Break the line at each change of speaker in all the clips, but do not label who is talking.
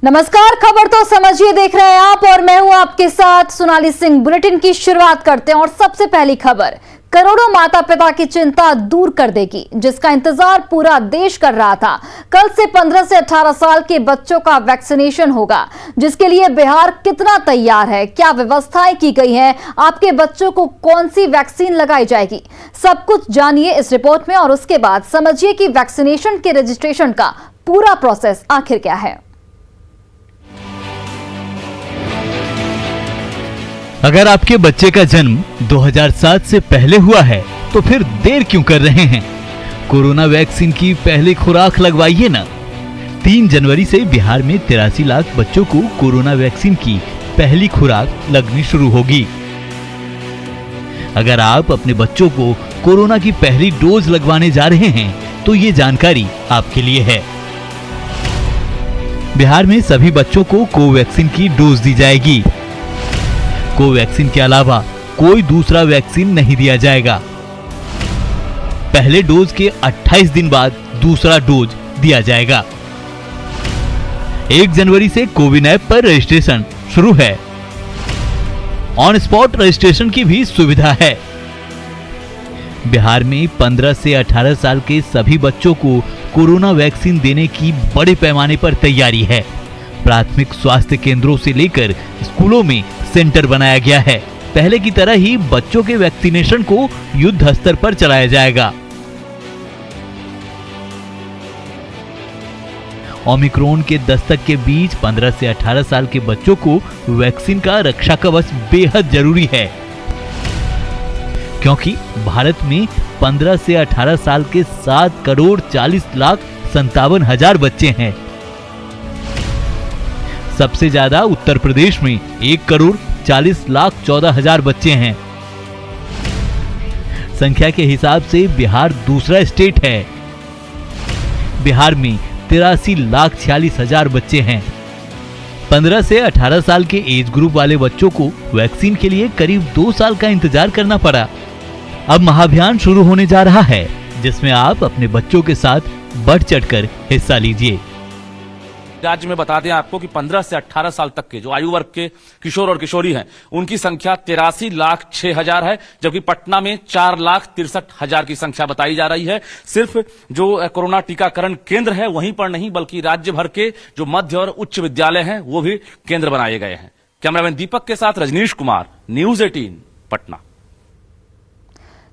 नमस्कार, खबर तो समझिए देख रहे हैं आप और मैं हूं आपके साथ सोनाली सिंह। बुलेटिन की शुरुआत करते हैं और सबसे पहली खबर करोड़ों माता पिता की चिंता दूर कर देगी, जिसका इंतजार पूरा देश कर रहा था। कल से 15 से 18 साल के बच्चों का वैक्सीनेशन होगा, जिसके लिए बिहार कितना तैयार है, क्या व्यवस्थाएं की गई हैं, आपके बच्चों को कौन सी वैक्सीन लगाई जाएगी, सब कुछ जानिए इस रिपोर्ट में। और उसके बाद समझिए कि वैक्सीनेशन के रजिस्ट्रेशन का पूरा प्रोसेस आखिर क्या है।
अगर आपके बच्चे का जन्म 2007 से पहले हुआ है तो फिर देर क्यों कर रहे हैं? कोरोना वैक्सीन की पहली खुराक लगवाइए ना। 3 जनवरी से बिहार में 83 लाख बच्चों को कोरोना वैक्सीन की पहली खुराक लगनी शुरू होगी। अगर आप अपने बच्चों को कोरोना की पहली डोज लगवाने जा रहे हैं तो ये जानकारी आपके लिए है। बिहार में सभी बच्चों को कोवैक्सीन की डोज दी जाएगी। कोवैक्सीन के अलावा कोई दूसरा वैक्सीन नहीं दिया जाएगा। पहले डोज के 28 दिन बाद दूसरा डोज दिया जाएगा। 1 जनवरी से कोविन ऐप पर रजिस्ट्रेशन शुरू है। ऑन स्पॉट रजिस्ट्रेशन की भी सुविधा है। बिहार में 15 से 18 साल के सभी बच्चों को कोरोना वैक्सीन देने की बड़े पैमाने पर तैयारी है। प्राथमिक स्वास्थ्य केंद्रों से लेकर स्कूलों में सेंटर बनाया गया है। पहले की तरह ही बच्चों के वैक्सीनेशन को युद्ध स्तर पर चलाया जाएगा। ओमिक्रॉन के दस्तक के बीच 15 से 18 साल के बच्चों को वैक्सीन का रक्षा कवच बेहद जरूरी है, क्योंकि भारत में 15 से 18 साल के 7 करोड़ 40 लाख 57 हजार बच्चे हैं। सबसे ज्यादा उत्तर प्रदेश में 1 करोड़ 40 लाख 14 हजार बच्चे हैं। संख्या के हिसाब से बिहार दूसरा स्टेट है। बिहार में 83 लाख 46 हजार बच्चे हैं। 15 से 18 साल के एज ग्रुप वाले बच्चों को वैक्सीन के लिए करीब 2 साल का इंतजार करना पड़ा। अब महाअभियान शुरू होने जा रहा है, जिसमें आप अपने बच्चों के साथ बढ़ चढ़कर हिस्सा लीजिए।
राज्य में बता दें आपको कि 15 से 18 साल तक के जो आयु वर्ग के किशोर और किशोरी हैं, उनकी संख्या 83 लाख 6 हजार है, जबकि पटना में 4 लाख 63 हजार की संख्या बताई जा रही है। सिर्फ जो कोरोना टीकाकरण केंद्र है वहीं पर नहीं, बल्कि राज्य भर के जो मध्य और उच्च विद्यालय हैं वो भी केंद्र बनाए गए हैं। कैमरामैन दीपक के साथ रजनीश कुमार, न्यूज 18 पटना।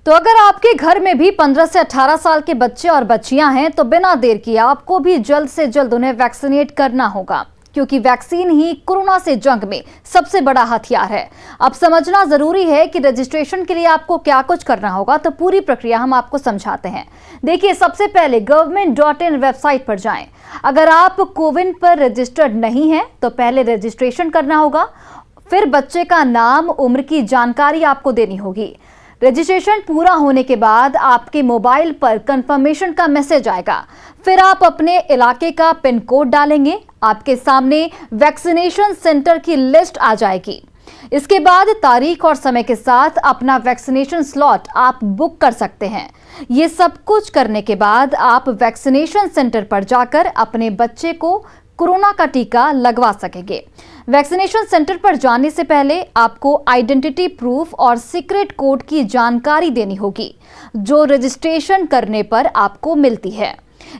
तो अगर आपके घर में भी 15 से 18 साल के बच्चे और बच्चियां हैं तो बिना देर किए आपको भी जल्द से जल्द उन्हें वैक्सीनेट करना होगा, क्योंकि वैक्सीन ही कोरोना से जंग में सबसे बड़ा हथियार है। अब समझना जरूरी है कि रजिस्ट्रेशन के लिए आपको क्या कुछ करना होगा, तो पूरी प्रक्रिया हम आपको समझाते हैं। देखिए, सबसे पहले government.in वेबसाइट पर जाएं। अगर आप कोविन पर रजिस्टर्ड नहीं हैं तो पहले रजिस्ट्रेशन करना होगा, फिर बच्चे का नाम, उम्र की जानकारी आपको देनी होगी। रजिस्ट्रेशन पूरा होने के बाद आपके मोबाइल पर कंफर्मेशन का मैसेज आएगा। फिर आप अपने इलाके का पिन कोड डालेंगे, आपके सामने वैक्सीनेशन सेंटर की लिस्ट आ जाएगी। इसके बाद तारीख और समय के साथ अपना वैक्सीनेशन स्लॉट आप बुक कर सकते हैं। ये सब कुछ करने के बाद आप वैक्सीनेशन सेंटर पर जाकर अपने बच्चे को कोरोना का टीका लगवा सकेंगे। वैक्सीनेशन सेंटर पर जाने से पहले आपको आइडेंटिटी प्रूफ और सीक्रेट कोड की जानकारी देनी होगी, जो रजिस्ट्रेशन करने पर आपको मिलती है।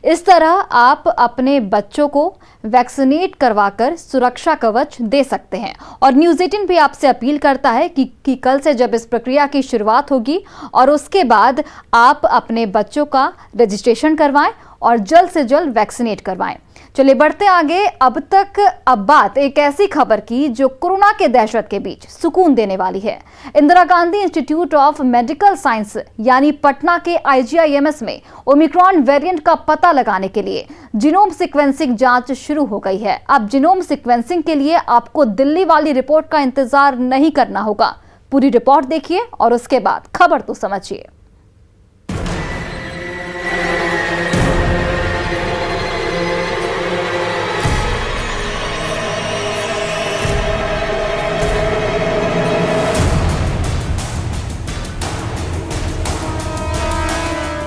इस तरह आप अपने बच्चों को वैक्सीनेट करवाकर सुरक्षा कवच दे सकते हैं। और न्यूज़ 18 भी आपसे अपील करता है कि कल से जब इस प्रक्रिया की शुरुआत होगी और उसके बाद आप अपने बच्चों का रजिस्ट्रेशन करवाएं और जल्द से जल्द वैक्सीनेट करवाएं। चलिए बढ़ते आगे। अब बात एक ऐसी खबर की जो कोरोना के दहशत के बीच सुकून देने वाली है। Indira Gandhi institute of medical science यानी पटना के IGIMS में ओमिक्रॉन वेरिएंट का पता लगाने के लिए जीनोम सीक्वेंसिंग जांच शुरू हो गई है। अब जीनोम सीक्वेंसिंग के लिए आपको दिल्ली वाली रिपोर्ट का इंतजार नहीं करना होगा। पूरी रिपोर्ट देखिए और उसके बाद खबर तो समझिए।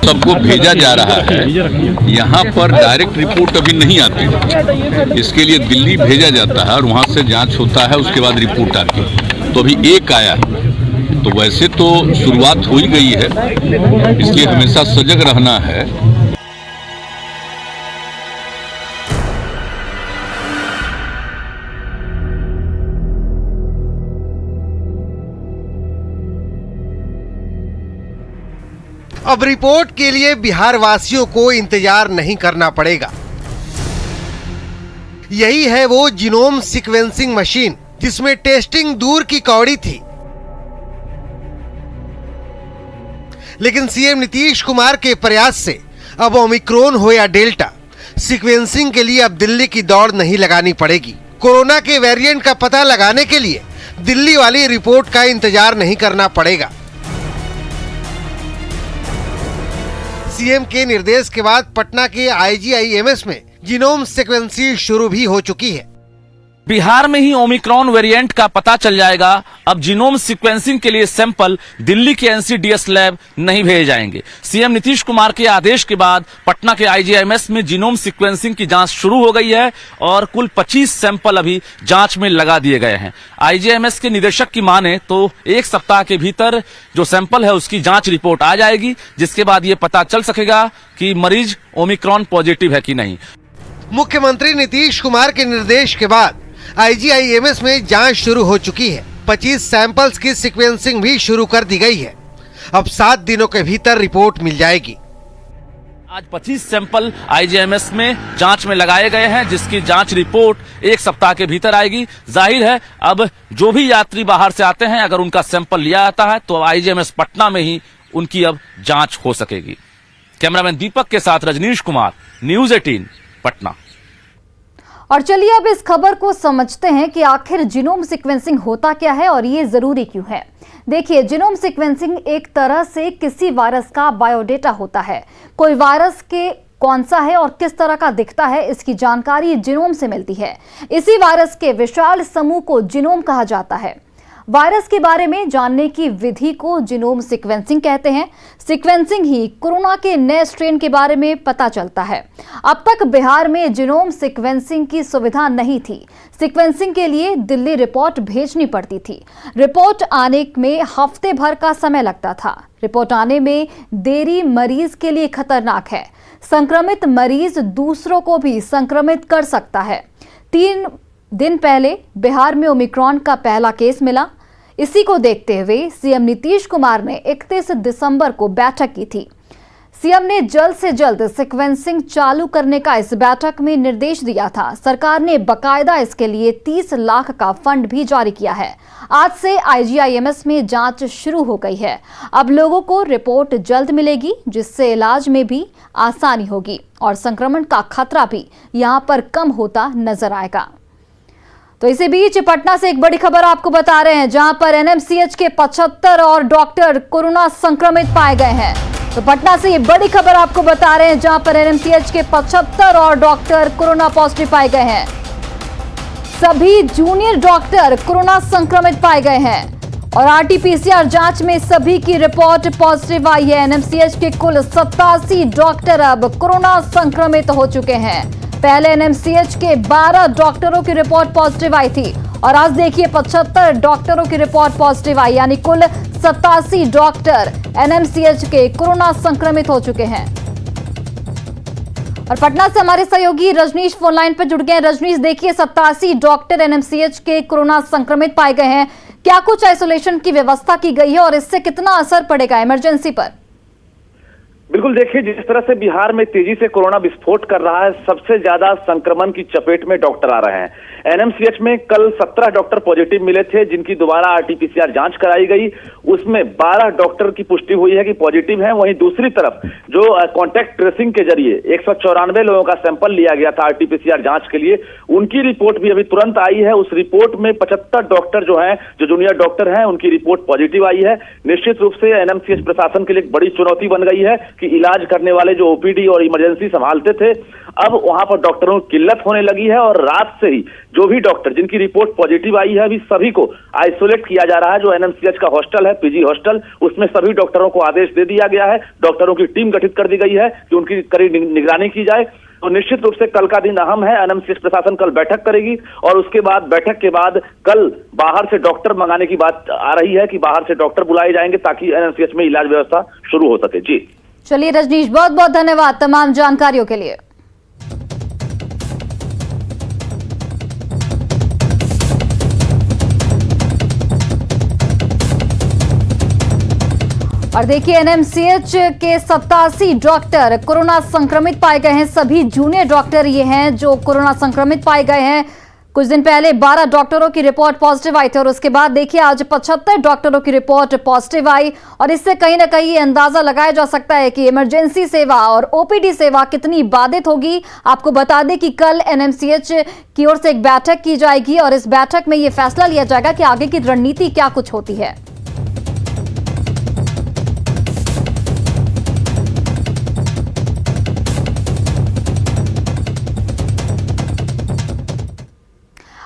सबको भेजा जा रहा है, यहाँ पर डायरेक्ट रिपोर्ट अभी नहीं आती, इसके लिए दिल्ली भेजा जाता है और वहाँ से जांच होता है, उसके बाद रिपोर्ट आती है। तो अभी एक आया है, तो वैसे तो शुरुआत हो ही गई है, इसलिए हमेशा सजग रहना है।
अब रिपोर्ट के लिए बिहार वासियों को इंतजार नहीं करना पड़ेगा। यही है वो जीनोम सीक्वेंसिंग मशीन जिसमें टेस्टिंग दूर की कौड़ी थी। लेकिन सीएम नीतीश कुमार के प्रयास से अब ओमिक्रॉन हो या डेल्टा, सीक्वेंसिंग के लिए अब दिल्ली की दौड़ नहीं लगानी पड़ेगी। कोरोना के वेरिएंट का पता लगाने के लिए दिल्ली वाली रिपोर्ट का इंतजार नहीं करना पड़ेगा। सीएम के निर्देश के बाद पटना के IGIMS में जीनोम सीक्वेंसिंग शुरू भी हो चुकी है।
बिहार में ही ओमिक्रॉन वेरिएंट का पता चल जाएगा। अब जीनोम सीक्वेंसिंग के लिए सैंपल दिल्ली के NCDS लैब नहीं भेजे जाएंगे। सीएम नीतीश कुमार के आदेश के बाद पटना के IGIMS में जीनोम सीक्वेंसिंग की जांच शुरू हो गई है और कुल 25 सैंपल अभी जांच में लगा दिए गए हैं। IGIMS के निदेशक की माने तो एक सप्ताह के भीतर जो सैंपल है उसकी जांच रिपोर्ट आ जाएगी, जिसके बाद ये पता चल सकेगा कि मरीज ओमिक्रॉन पॉजिटिव है कि नहीं।
मुख्यमंत्री नीतीश कुमार के निर्देश के बाद IGIMS में जांच शुरू हो चुकी है। 25 सैंपल्स की सीक्वेंसिंग भी शुरू कर दी गई है। अब 7 दिनों के भीतर रिपोर्ट मिल जाएगी।
आज 25 सैंपल IGIMS में जांच में लगाए गए हैं, जिसकी जांच रिपोर्ट एक सप्ताह के भीतर आएगी। जाहिर है अब जो भी यात्री बाहर से आते हैं, अगर उनका सैंपल लिया जाता है तो IGIMS पटना में ही उनकी अब जांच हो सकेगी। कैमरामैन दीपक के साथ रजनीश कुमार, न्यूज़ 18 पटना।
और चलिए अब इस खबर को समझते हैं कि आखिर जीनोम सीक्वेंसिंग होता क्या है और ये जरूरी क्यों है। देखिए, जीनोम सीक्वेंसिंग एक तरह से किसी वायरस का बायोडेटा होता है। कोई वायरस के कौन सा है और किस तरह का दिखता है, इसकी जानकारी जीनोम से मिलती है। इसी वायरस के विशाल समूह को जीनोम कहा जाता है। वायरस के बारे में जानने की विधि को जीनोम सीक्वेंसिंग कहते हैं। सीक्वेंसिंग ही कोरोना के नए स्ट्रेन के बारे में पता चलता है। अब तक बिहार में जीनोम सीक्वेंसिंग की सुविधा नहीं थी। सीक्वेंसिंग के लिए दिल्ली रिपोर्ट भेजनी पड़ती थी। रिपोर्ट आने में हफ्ते भर का समय लगता था। रिपोर्ट आने में देरी मरीज के लिए खतरनाक है। संक्रमित मरीज दूसरों को भी संक्रमित कर सकता है। 3 दिन पहले बिहार में ओमिक्रॉन का पहला केस मिला। इसी को देखते हुए सीएम नीतीश कुमार ने 31 दिसंबर को बैठक की थी। सीएम ने जल्द से जल्द सीक्वेंसिंग चालू करने का इस बैठक में निर्देश दिया था। सरकार ने बकायदा इसके लिए 30 लाख का फंड भी जारी किया है। आज से IGIMS में जांच शुरू हो गई है। अब लोगों को रिपोर्ट जल्द मिलेगी, जिससे इलाज में भी आसानी होगी और संक्रमण का खतरा भी यहां पर कम होता नजर आएगा। तो इसी बीच पटना से एक बड़ी खबर आपको बता रहे हैं, जहां पर NMCH के 75 और डॉक्टर कोरोना संक्रमित पाए गए हैं। तो पटना से ये बड़ी खबर आपको बता रहे हैं, जहां पर NMCH के 75 और डॉक्टर कोरोना पॉजिटिव पाए गए हैं। सभी जूनियर डॉक्टर कोरोना संक्रमित पाए गए हैं और RT-PCR जांच में सभी की रिपोर्ट पॉजिटिव आई है। NMCH के कुल 87 डॉक्टर अब कोरोना संक्रमित हो चुके हैं। पहले NMCH के 12 डॉक्टरों की रिपोर्ट पॉजिटिव आई थी और आज देखिए 75 डॉक्टरों की रिपोर्ट पॉजिटिव आई, यानी कुल 87 डॉक्टर NMCH के कोरोना संक्रमित हो चुके हैं। और पटना से हमारे सहयोगी रजनीश फोन लाइन पर जुड़ गए। रजनीश, देखिए 87 डॉक्टर NMCH के कोरोना संक्रमित पाए गए हैं। क्या कुछ आइसोलेशन की व्यवस्था की गई है और इससे कितना असर पड़ेगा इमरजेंसी पर?
बिल्कुल, देखिए जिस तरह से बिहार में तेजी से कोरोना विस्फोट कर रहा है, सबसे ज्यादा संक्रमण की चपेट में डॉक्टर आ रहे हैं। NMCH में कल 17 डॉक्टर पॉजिटिव मिले थे, जिनकी दोबारा RT-PCR जांच कराई गई। उसमें 12 डॉक्टर की पुष्टि हुई है कि पॉजिटिव हैं। वहीं दूसरी तरफ जो कॉन्टैक्ट ट्रेसिंग के जरिए 194 लोगों का सैंपल लिया गया था RT-PCR जांच के लिए, उनकी रिपोर्ट भी अभी तुरंत आई है। उस रिपोर्ट में 75 डॉक्टर जो हैं, जो जूनियर डॉक्टर हैं, उनकी रिपोर्ट पॉजिटिव आई है। निश्चित रूप से NMCH प्रशासन के लिए एक बड़ी चुनौती बन गई है कि इलाज करने वाले जो OPD और इमरजेंसी संभालते थे, अब वहां पर डॉक्टरों की किल्लत होने लगी है और रात से ही जो भी डॉक्टर जिनकी रिपोर्ट पॉजिटिव आई है अभी सभी को आइसोलेट किया जा रहा है। जो एनएमसीएच का हॉस्टल है, पीजी हॉस्टल, उसमें सभी डॉक्टरों को आदेश दे दिया गया है। डॉक्टरों की टीम गठित कर दी गई है कि उनकी कड़ी निगरानी की जाए। तो निश्चित रूप से कल का दिन अहम है। एनएमसीएच प्रशासन कल बैठक करेगी और उसके बाद बैठक के बाद कल बाहर से डॉक्टर मंगाने की बात आ रही है कि बाहर से डॉक्टर बुलाए जाएंगे ताकि एनएमसीएच में इलाज व्यवस्था शुरू हो सके। जी
चलिए रजनीश, बहुत बहुत धन्यवाद तमाम जानकारियों के लिए। और देखिए एनएमसीएच के 87 डॉक्टर कोरोना संक्रमित पाए गए हैं। सभी जूनियर डॉक्टर ये हैं जो कोरोना संक्रमित पाए गए हैं। कुछ दिन पहले 12 डॉक्टरों की रिपोर्ट पॉजिटिव आई थी और उसके बाद देखिए आज 75 डॉक्टरों की रिपोर्ट पॉजिटिव आई। और इससे कहीं ना कहीं ये अंदाजा लगाया जा सकता है कि इमरजेंसी सेवा और ओपीडी सेवा कितनी बाधित होगी। आपको बता दें कि कल एनएमसीएच की ओर से एक बैठक की जाएगी और इस बैठक में ये फैसला लिया जाएगा कि आगे की रणनीति क्या कुछ होती है।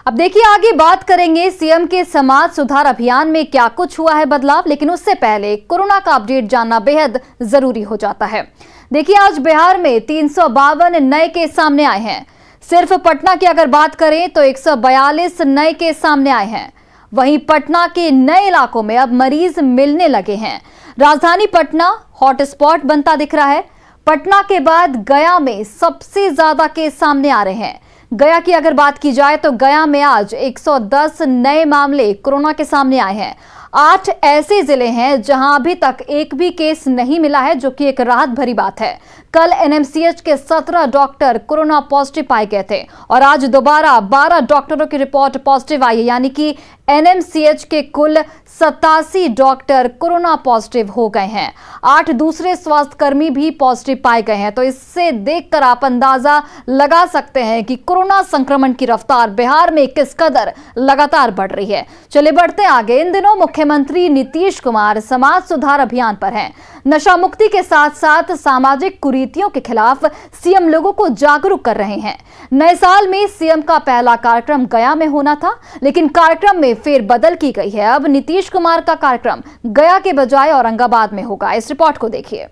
अब देखिए आगे बात करेंगे सीएम के समाज सुधार अभियान में क्या कुछ हुआ है बदलाव, लेकिन उससे पहले कोरोना का अपडेट जानना बेहद जरूरी हो जाता है। देखिए आज बिहार में 352 नए केस सामने आए हैं। सिर्फ पटना की अगर बात करें तो 142 नए केस सामने आए हैं। वहीं पटना के नए इलाकों में अब मरीज मिलने लगे हैं। राजधानी पटना हॉटस्पॉट बनता दिख रहा है। पटना के बाद गया में सबसे ज्यादा केस सामने आ रहे हैं। गया की अगर बात की जाए तो गया में आज 110 नए मामले कोरोना के सामने आए हैं। 8 ऐसे जिले हैं जहां अभी तक एक भी केस नहीं मिला है, जो कि एक राहत भरी बात है। कल एनएमसीएच के 17 डॉक्टर कोरोना पॉजिटिव पाए गए थे और आज दोबारा 12 डॉक्टरों की रिपोर्ट पॉजिटिव आई है, यानी कि एनएमसीएच के कुल 87 डॉक्टर कोरोना पॉजिटिव हो गए हैं। 8 दूसरे स्वास्थ्यकर्मी भी पॉजिटिव पाए गए हैं। तो इससे देखकर आप अंदाजा लगा सकते हैं कि कोरोना संक्रमण की रफ्तार बिहार में किस कदर लगातार बढ़ रही है। चलिए बढ़ते आगे। इन दिनों मुख्यमंत्री नीतीश कुमार समाज सुधार अभियान पर हैं। नशा मुक्ति के साथ साथ सामाजिक कुरीतियों के खिलाफ सीएम लोगों को जागरूक कर रहे हैं। नए साल में सीएम का पहला कार्यक्रम गया में होना था, लेकिन कार्यक्रम में फेरबदल की गई है। अब नीतीश कुमार का कार्यक्रम गया के बजाय औरंगाबाद में होगा। इस रिपोर्ट को देखिए।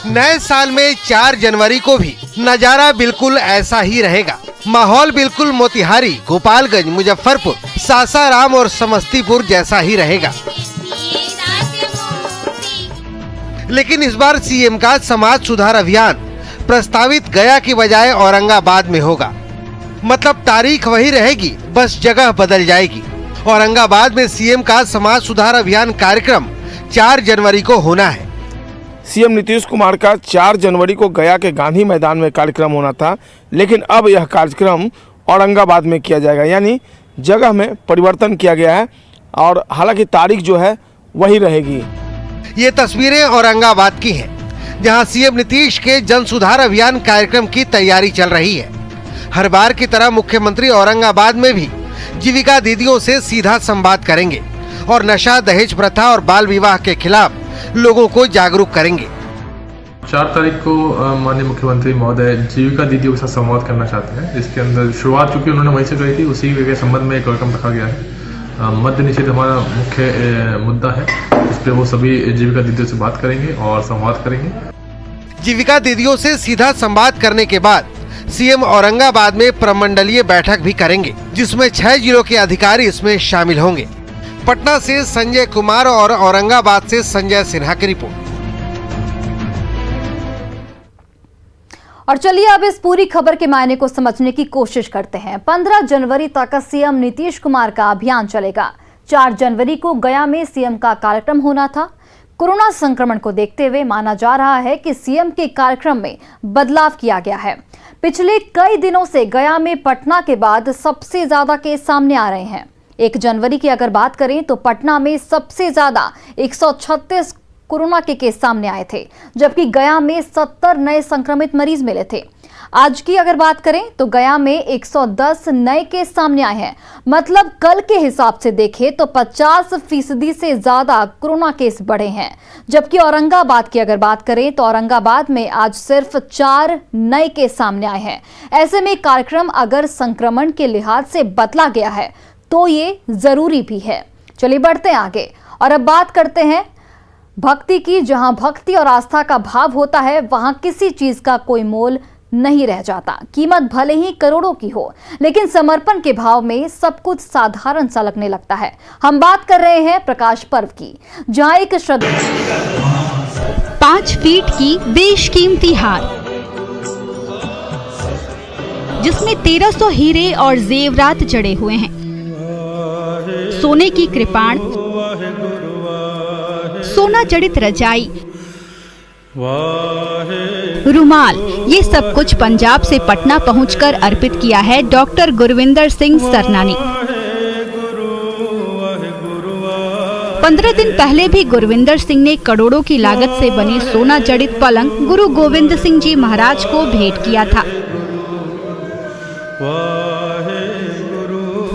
नए साल में 4 जनवरी को भी नजारा बिल्कुल ऐसा ही रहेगा। माहौल बिल्कुल मोतिहारी, गोपालगंज, मुजफ्फरपुर, सासाराम और समस्तीपुर जैसा ही रहेगा। लेकिन इस बार सीएम का समाज सुधार अभियान प्रस्तावित गया की बजाय औरंगाबाद में होगा। मतलब तारीख वही रहेगी, बस जगह बदल जाएगी। औरंगाबाद में सीएम का समाज सुधार अभियान कार्यक्रम 4 जनवरी को होना है।
सीएम नीतीश कुमार का 4 जनवरी को गया के गांधी मैदान में कार्यक्रम होना था, लेकिन अब यह कार्यक्रम औरंगाबाद में किया जाएगा, यानी जगह में परिवर्तन किया गया है और हालांकि तारीख जो है वही रहेगी।
ये तस्वीरें औरंगाबाद की हैं, जहां सीएम नीतीश के जन सुधार अभियान कार्यक्रम की तैयारी चल रही है। हर बार की तरह मुख्यमंत्री औरंगाबाद में भी जीविका दीदियों से सीधा संवाद करेंगे और नशा, दहेज प्रथा और बाल विवाह के खिलाफ लोगों को जागरूक करेंगे।
4 तारीख को माननीय मुख्यमंत्री महोदय जीविका दीदियों के साथ संवाद करना चाहते हैं, जिसके अंदर शुरुआत चूंकि उन्होंने वहीं से करी थी, उसी के संबंध में एक कार्यक्रम रखा गया है। मद्य निषेध हमारा मुख्य मुद्दा है, इस पर वो सभी जीविका दीदियों से बात करेंगे और संवाद करेंगे।
जीविका दीदियों से सीधा संवाद करने के बाद सीएम औरंगाबाद में प्रमंडलीय बैठक भी करेंगे, जिसमें 6 जिलों के अधिकारी इसमें शामिल होंगे। पटना से संजय कुमार और औरंगाबाद से संजय सिन्हा की रिपोर्ट।
और चलिए अब इस पूरी खबर के मायने को समझने की कोशिश करते हैं। 15 जनवरी तक सीएम नीतीश कुमार का अभियान चलेगा। 4 जनवरी को गया में सीएम का कार्यक्रम होना था। कोरोना संक्रमण को देखते हुए माना जा रहा है कि सीएम के कार्यक्रम में बदलाव किया गया है। पिछले कई दिनों से गया में पटना के बाद सबसे ज्यादा केस सामने आ रहे हैं। 1 जनवरी की अगर बात करें तो पटना में सबसे ज्यादा 136 कोरोना के केस सामने आए थे, जबकि गया में 70 नए संक्रमित मरीज मिले थे। आज की अगर बात करें तो गया में 110 नए केस सामने आए हैं। मतलब कल के हिसाब से देखें तो 50% से ज्यादा कोरोना केस बढ़े हैं। जबकि औरंगाबाद की अगर बात करें तो औरंगाबाद में आज सिर्फ 4 नए केस सामने आए हैं। ऐसे में कार्यक्रम अगर संक्रमण के लिहाज से बदला गया है तो ये जरूरी भी है। चलिए बढ़ते हैं आगे और अब बात करते हैं भक्ति की। जहां भक्ति और आस्था का भाव होता है वहां किसी चीज का कोई मोल नहीं रह जाता। कीमत भले ही करोड़ों की हो, लेकिन समर्पण के भाव में सब कुछ साधारण सा लगने लगता है। हम बात कर रहे हैं प्रकाश पर्व की, जहां एक
5 फीट की बेशकीमती हार, जिसमें 1300 हीरे और जेवरात जड़े हुए हैं, सोने की कृपाण, सोना जड़ित रजाई, रुमाल, ये सब कुछ पंजाब से पटना पहुंचकर अर्पित किया है डॉक्टर गुरविंदर सिंह सरनानी। 15 दिन पहले भी गुरविंदर सिंह ने करोड़ों की लागत से बने सोना जड़ित पलंग गुरु गोविंद सिंह जी महाराज को भेंट किया था।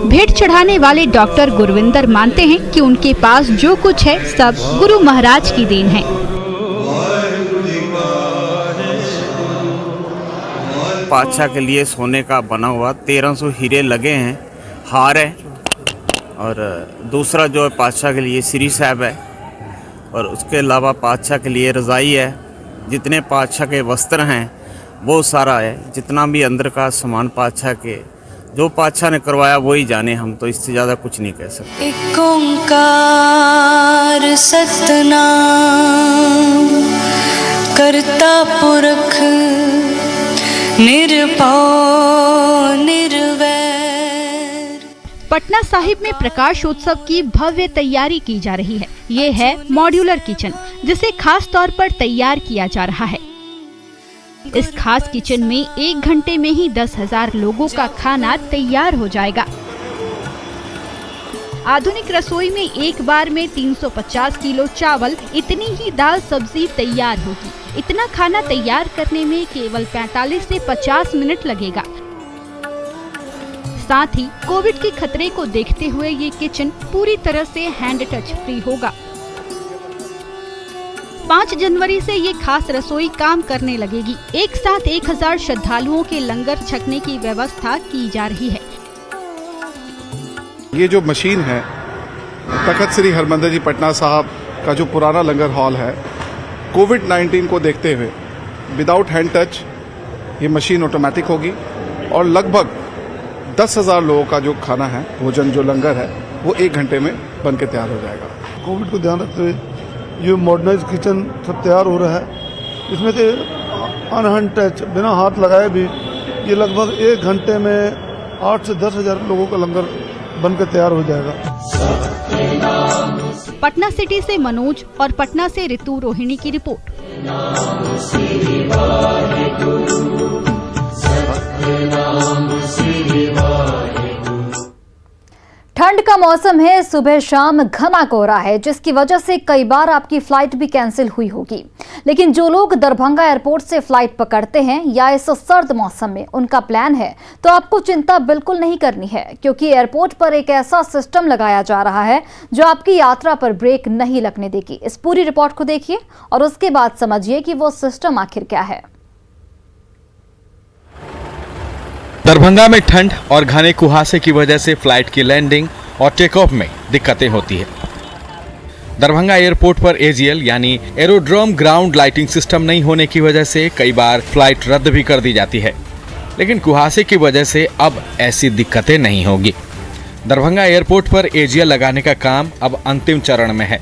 भेंट चढ़ाने वाले डॉक्टर गुरविंदर मानते हैं कि उनके पास जो कुछ है सब गुरु महाराज की देन है।
पातशाह के लिए सोने का बना हुआ 1300 हीरे लगे हैं, हार है, और दूसरा जो है पातशाह के लिए श्री साहब है, और उसके अलावा पातशाह के लिए रज़ाई है। जितने पातशाह के वस्त्र हैं वो सारा है, जितना भी अंदर का सामान पातशाह के जो पातशाह ने करवाया वही जाने, हम तो इससे ज़्यादा कुछ नहीं कह सकते।
एक ओंकार सतनाम करता पुरख निर्भय निर्वैर।
पटना साहिब में प्रकाश उत्सव की भव्य तैयारी की जा रही है। ये है मॉड्यूलर किचन, जिसे खास तौर पर तैयार किया जा रहा है। इस खास किचन में 1 घंटे में ही 10,000 लोगों का खाना तैयार हो जाएगा। आधुनिक रसोई में एक बार में 350 किलो चावल, इतनी ही दाल सब्जी तैयार होगी। इतना खाना तैयार करने में केवल 45 से 50 मिनट लगेगा। साथ ही कोविड के खतरे को देखते हुए ये किचन पूरी तरह से हैंड टच फ्री होगा। 5 जनवरी से ये खास रसोई काम करने लगेगी। एक साथ 1000 श्रद्धालुओं के लंगर छकने की व्यवस्था की जा रही है।
ये जो मशीन है, तख्त श्री हरमंदिर जी पटना साहब का जो पुराना लंगर हॉल है, कोविड-19 को देखते हुए विदाउट हैंड टच ये मशीन ऑटोमेटिक होगी और लगभग 10,000 लोगों का जो खाना है, भोजन जो लंगर है, वो 1 घंटे में बन के तैयार हो जाएगा।
कोविड को ध्यान रखते हुए ये मॉडर्नाइज किचन सब तैयार हो रहा है। इसमें से अनहैंड टच बिना हाथ लगाए भी ये लगभग 1 घंटे में 8 से 10,000 लोगों का लंगर बनकर तैयार हो जाएगा।
पटना सिटी से मनोज और पटना से ऋतु रोहिणी की रिपोर्ट।
ठंड का मौसम है, सुबह शाम घना कोहरा है, जिसकी वजह से कई बार आपकी फ्लाइट भी कैंसिल हुई होगी। लेकिन जो लोग दरभंगा एयरपोर्ट से फ्लाइट पकड़ते हैं या इस सर्द मौसम में उनका प्लान है, तो आपको चिंता बिल्कुल नहीं करनी है, क्योंकि एयरपोर्ट पर एक ऐसा सिस्टम लगाया जा रहा है जो आपकी यात्रा पर ब्रेक नहीं लगने देगी। इस पूरी रिपोर्ट को देखिए और उसके बाद समझिए कि वो सिस्टम आखिर क्या है।
दरभंगा में ठंड और घने कुहासे की वजह से फ्लाइट की लैंडिंग और टेक ऑफ में दिक्कतें होती है। दरभंगा एयरपोर्ट पर एजीएल यानी एरोड्रोम ग्राउंड लाइटिंग सिस्टम नहीं होने की वजह से कई बार फ्लाइट रद्द भी कर दी जाती है, लेकिन कुहासे की वजह से अब ऐसी दिक्कतें नहीं होगी। दरभंगा एयरपोर्ट पर एजीएल लगाने का काम अब अंतिम चरण में है।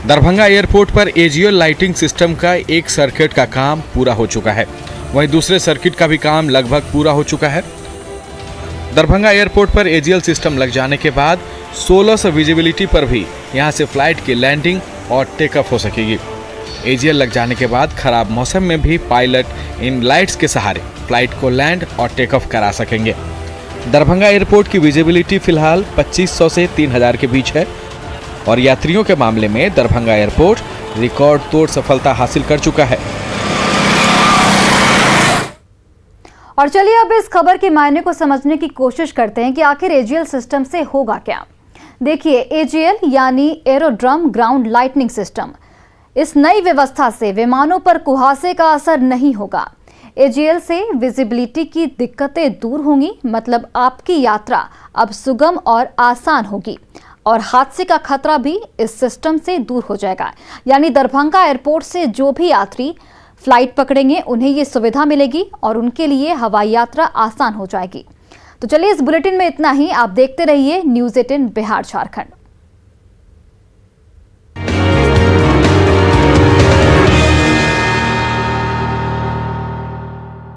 दरभंगा एयरपोर्ट पर एजीएल लाइटिंग सिस्टम का एक सर्किट का काम पूरा हो चुका है, वहीं दूसरे सर्किट का भी काम लगभग पूरा हो चुका है। दरभंगा एयरपोर्ट पर एजीएल सिस्टम लग जाने के बाद 1600 विजिबिलिटी पर भी यहां से फ्लाइट की लैंडिंग और टेक ऑफ हो सकेगी। एजीएल लग जाने के बाद खराब मौसम में भी पायलट इन लाइट्स के सहारे फ्लाइट को लैंड और टेक ऑफ करा सकेंगे। दरभंगा एयरपोर्ट की विजिबिलिटी फिलहाल 2500 से 3000 के बीच है। और यात्रियों के मामले में दरभंगा एयरपोर्ट रिकॉर्ड तोड़ सफलता हासिल कर चुका है।
और चलिए अब इस खबर के मायने को समझने की कोशिश करते हैं कि आखिर एजीएल सिस्टम से होगा क्या। देखिए, एजीएल यानी एरोड्रम ग्राउंड लाइटनिंग सिस्टम, इस नई व्यवस्था से विमानों पर कुहासे का असर नहीं होगा। एजीएल से विजिबिलिटी की दिक्कतें दूर होंगी, मतलब आपकी यात्रा अब सुगम और आसान होगी और हादसे का खतरा भी इस सिस्टम से दूर हो जाएगा। यानी दरभंगा एयरपोर्ट से जो भी यात्री फ्लाइट पकड़ेंगे उन्हें ये सुविधा मिलेगी और उनके लिए हवाई यात्रा आसान हो जाएगी। तो चलिए, इस बुलेटिन में इतना ही। आप देखते रहिए न्यूज़ 18 बिहार झारखंड।